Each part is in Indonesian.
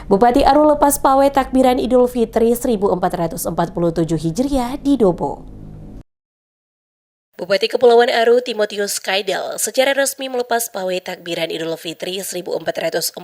Bupati Aru lepas pawai takbiran Idul Fitri 1447 Hijriah di Dobo. Bupati Kepulauan Aru Timotius Kaidel secara resmi melepas pawai takbiran Idul Fitri 1447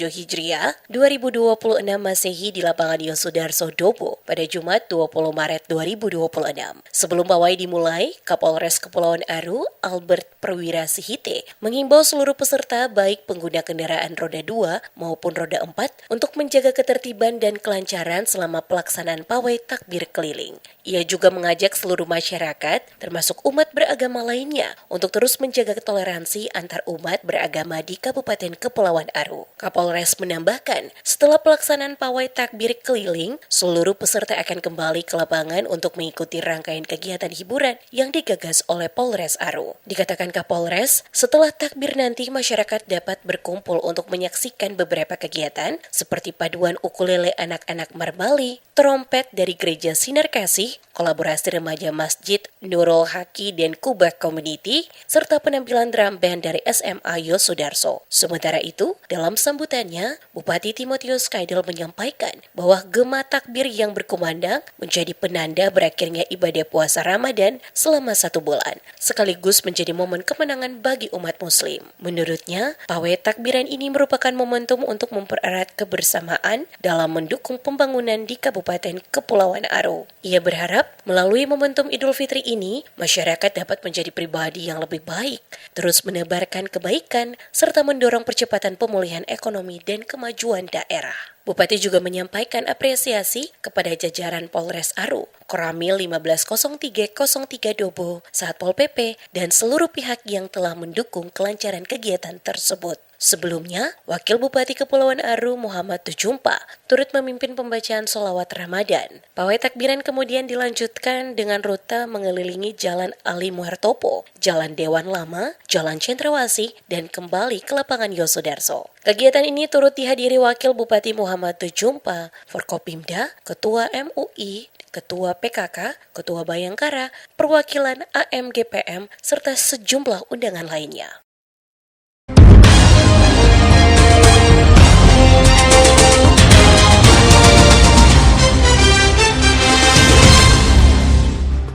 Hijriah 2026 Masehi di lapangan Yosudarso Dobo pada Jumat 20 Maret 2026. Sebelum pawai dimulai, Kapolres Kepulauan Aru Albert Perwira Sihite menghimbau seluruh peserta baik pengguna kendaraan roda 2 maupun roda 4 untuk menjaga ketertiban dan kelancaran selama pelaksanaan pawai takbir keliling. Ia juga mengajak seluruh masyarakat, termasuk umat beragama lainnya, untuk terus menjaga toleransi antar umat beragama di Kabupaten Kepulauan Aru. Kapolres menambahkan, setelah pelaksanaan pawai takbir keliling, seluruh peserta akan kembali ke lapangan untuk mengikuti rangkaian kegiatan hiburan yang digagas oleh Polres Aru. Dikatakan Kapolres, setelah takbir nanti masyarakat dapat berkumpul untuk menyaksikan beberapa kegiatan seperti paduan ukulele anak-anak Marbali, trompet dari Gereja Sinar Kasih, kolaborasi remaja Masjid Nurul Haki dan Kubah Community, serta penampilan drum band dari SMA Yosudarso. Sementara itu, dalam sambutannya, Bupati Timotius Kaidel menyampaikan bahwa gema takbir yang berkumandang menjadi penanda berakhirnya ibadah puasa Ramadan selama 1 bulan, sekaligus menjadi momen kemenangan bagi umat muslim. Menurutnya, pawai takbiran ini merupakan momentum untuk mempererat kebersamaan dalam mendukung pembangunan di Kabupaten Kepulauan Aru. Ia berharap melalui momentum Idul Fitri ini, masyarakat dapat menjadi pribadi yang lebih baik, terus menebarkan kebaikan, serta mendorong percepatan pemulihan ekonomi dan kemajuan daerah. Bupati juga menyampaikan apresiasi kepada jajaran Polres Aru, Koramil 150303 Dobo, Satpol PP, dan seluruh pihak yang telah mendukung kelancaran kegiatan tersebut. Sebelumnya, Wakil Bupati Kepulauan Aru Muhammad Tujumpa turut memimpin pembacaan sholawat Ramadan. Pawai takbiran kemudian dilanjutkan dengan rute mengelilingi Jalan Ali Muhartopo, Jalan Dewan Lama, Jalan Cendrawasih, dan kembali ke lapangan Yosudarso. Kegiatan ini turut dihadiri Wakil Bupati Muhammad Tujumpa, Forkopimda, Ketua MUI, Ketua PKK, Ketua Bayangkara, perwakilan AMGPM, serta sejumlah undangan lainnya.